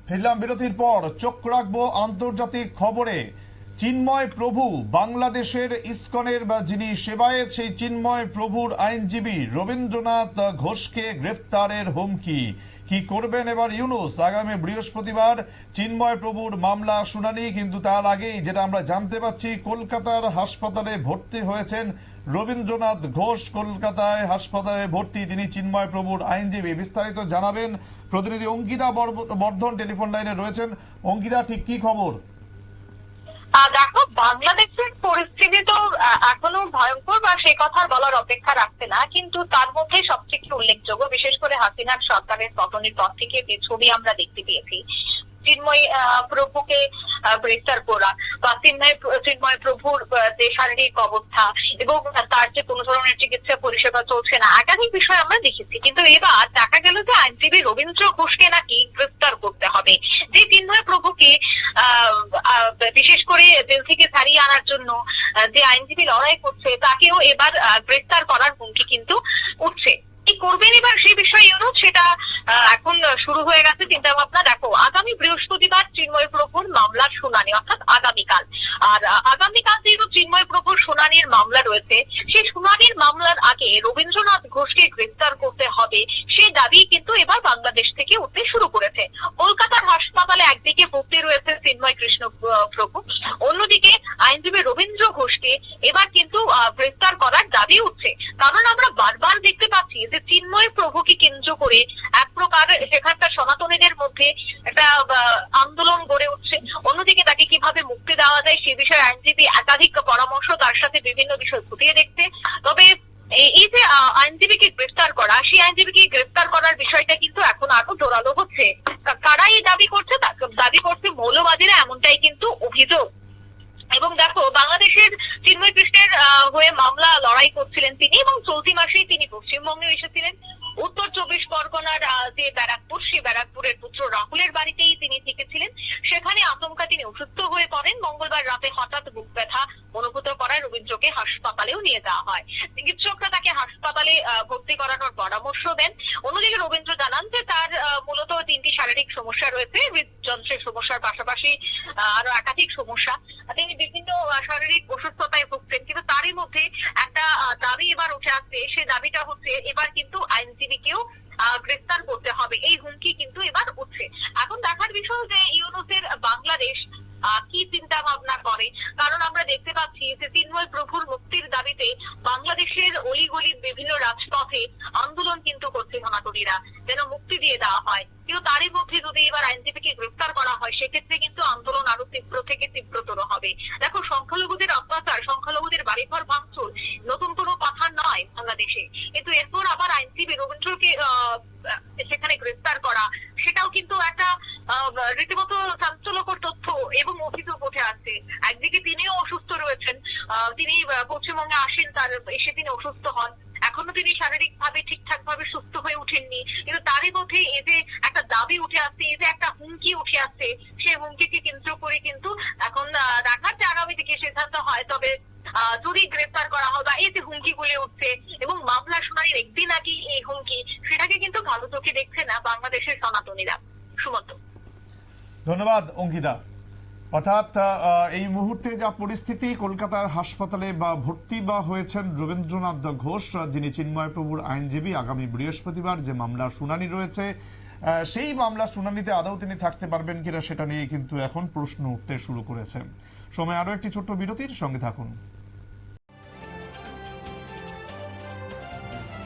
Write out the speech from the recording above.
ফিরলাম বিরতির পর। চোখ রাখবো আন্তর্জাতিক খবরে। চিন্ময় প্রভু বাংলাদেশের ইসকনের যিনি সেবায়েত, সেই চিন্ময় প্রভুর আইনজীবী রবীন্দ্রনাথ ঘোষকে গ্রেফতারের হুমকি। কি করবেন এবার ইউনূস? আগামী বৃহস্পতিবার চিন্ময় প্রভুর মামলা শুনানি, কিন্তু তার আগেই যেটা আমরা জানতে পাচ্ছি, কলকাতার হাসপাতালে ভর্তি হয়েছেন রবীন্দ্রনাথ ঘোষ। কলকাতায় হাসপাতালে ভর্তি তিনি চিন্ময় প্রভুর আইনজীবী। বিস্তারিত জানাবেন প্রতিনিধি অঙ্কিতা বর্ধন টেলিফোন লাইনে রয়েছেন। অঙ্কিতা, ঠিক কি খবর? দেখো, বাংলাদেশের পরিস্থিতি তো এখনো ভয়ঙ্কর বা সেই কথা বলার অপেক্ষা রাখছে না, কিন্তু তার মধ্যে সবচেয়ে উল্লেখযোগ্য, বিশেষ করে হাসিনার সরকারের পতনের পর থেকে যে ছবি আমরা দেখতে পেয়েছি, চিন্ময় প্রভুকে গ্রেফতার করা বা চিন্ময় প্রভুর যে শারীরিক অবস্থা এবং তার যে কোনো ধরনের চিকিৎসা পরিষেবা চলছে না, একাধিক বিষয় আমরা দেখেছি। কিন্তু এবার দেখা গেল যে আইনজীবী রবীন্দ্র ঘোষকে নাকি গ্রেফতার করতে হবে। যে চিন্ময় প্রভুকে বিশেষ করে জেল থেকে ছাড়িয়ে আনার জন্য যে আইনজীবী লড়াই করছে, তাকেও এবার গ্রেফতার করার হুমকি কিন্তু উঠছে। কি করবেন এবার সেই বিষয়ে ইউনূস, সেটা এখন শুরু হয়ে গেছে চিন্তা ভাবনা। দেখো, আগামী বৃহস্পতিবার চিন্ময় প্রভুর মামলার শুনানি, অর্থাৎ আগামীকাল। আর আগামীকাল যেহেতু চিন্ময় প্রভুর শুনানির মামলা রয়েছে, সেই শুনানির মামলার আগে রবীন্দ্রনাথ ঘোষকে গ্রেফতার করতে হবে, সেই দাবি কিন্তু এবার বাংলাদেশ থেকে উঠতে শুরু করেছে। কলকাতার হাসপাতালে একদিকে ভর্তি রয়েছে চিন্ময় কৃষ্ণ প্রভু, অন্যদিকে আইনজীবী রবীন্দ্র ঘোষকে এবার কিন্তু গ্রেফতার করার দাবি উঠছে। কারণ আমরা বারবার দেখতে পাচ্ছি যে চিন্ময় প্রভুকে কেন্দ্র করে এক প্রকার সেখানকার সনাতনীদের মধ্যে একটা আন্দোলন গড়ে উঠছে। অন্যদিকে তাকে কিভাবে মুক্তি দেওয়া যায় সে বিষয়ে আইনজীবী একাধিক পরামর্শ তার সাথে বিভিন্ন বিষয় খতিয়ে দেখছে। তবে এই যে আইনজীবীকে গ্রেফতার করা, সেই আইনজীবীকে গ্রেফতার করার বিষয়টা কিন্তু এখন আরো জোরালো হচ্ছে। কারা এই দাবি করছে? দাবি করছে মৌলবাদীরা, এমনটাই কিন্তু অভিযোগ। এবং দেখো, বাংলাদেশের চিন্ময় কৃষ্ণের হয়ে মামলা লড়াই করছিলেন তিনি, এবং চলতি মাসেই তিনি পশ্চিমবঙ্গে এসেছিলেন। উত্তর 24 পরগনার যে ব্যারাকপুর, সেই ব্যারাকপুরের পুত্র রাহুলের বাড়িতেই তিনি থেকেছিলেন। সেখানে আচমকা তিনি অসুস্থ হয়ে পড়েন। মঙ্গলবার রাতে হঠাৎ বুক ব্যথা অনুভূত করায় রবীন্দ্রকে হাসপাতালেও নিয়ে যাওয়া হয়। চিকিৎসকরা তাকে হাসপাতালে ভর্তি করানোর পরামর্শ দেন। অন্যদিকে রবীন্দ্র জানান যে তার মূলত 3টি শারীরিক সমস্যা রয়েছে, হৃদযন্ত্রের সমস্যার পাশাপাশি আরো একাধিক সমস্যা। তিনি বিভিন্ন শারীরিক অসুস্থতায় ভুগছেন, কিন্তু তারই মধ্যে একটা দাবি এবার উঠে আসছে। সেই দাবিটা হচ্ছে এবার কিন্তু আইনজীবীকেও গ্রেফতার করতে হবে, এই হুমকি কিন্তু এবার উঠছে। এখন দেখার বিষয় যে ইউনূসের বাংলাদেশ কি চিন্তা ভাবনা করে। কারণ আমরা দেখতে পাচ্ছি যে চিন্ময় প্রভুর মুক্তির দাবিতে বাংলাদেশের অলিগলির বিভিন্ন রাজপথে আন্দোলন কিন্তু করছে সনাতনীরা, যেন মুক্তি দিয়ে দেওয়া হয়। কিন্তু তারই মধ্যে যদি এবার আইনজীবীকে গ্রেফতার করা হয়, সেক্ষেত্রে কিন্তু আন্দোলন আরো তীব্র থেকে তীব্রতর হবে। দেখো, সংখ্যালঘুদের অত্যাচার, সংখ্যালঘুদের বাড়িঘর ভাঙচুর নতুন কোনো কথা নয় বাংলাদেশে, কিন্তু এরপর আবার আইনজীবী রবীন্দ্রকে সেখানে গ্রেফতার করা, সেটাও কিন্তু একটা রীতিমতো চাঞ্চল্যকর তথ্য এবং অভিযোগ উঠে আসছে। একদিকে তিনিও অসুস্থ রয়েছেন, তিনি পশ্চিমবঙ্গে আসেন, তার এসে তিনি অসুস্থ হন, এখনো তিনি শারীরিক ভাবে ঠিকঠাক ভাবে সুস্থ হয়ে উঠেননি। কিন্তু তারই মধ্যে এই যে একটা দাবি উঠে আসছে, এই যে একটা হুমকি উঠে আসছে, সেই হুমকিকে কেন্দ্র করে কিন্তু এখন দেখার যে আগামী দিকে সিদ্ধান্ত হয়। তবে যদি গ্রেফতার করা হয় বা এই যে হুমকি গুলি উঠছে এবং মামলা শুনানির একদিন আগে এই হুমকি, সেটাকে কিন্তু ভালো চোখে দেখছে না বাংলাদেশের সনাতনীরা। সুমন্ত। ধন্যবাদ অঙ্কিতা। অর্থাৎ এই মুহূর্তে যা পরিস্থিতি, কলকাতার হাসপাতালে ভর্তি হয়েছেন রবীন্দ্রনাথ ঘোষ, যিনি চিন্ময় প্রভুর আইনজীবী। আগামী বৃহস্পতিবার যে মামলার শুনানি রয়েছে, সেই মামলার শুনানিতে আদৌ তিনি থাকতে পারবেন কিনা সেটা নিয়ে কিন্তু এখন প্রশ্ন উঠতে শুরু করেছে। সময় আরো একটি ছোট্ট বিরতির, সঙ্গে থাকুন।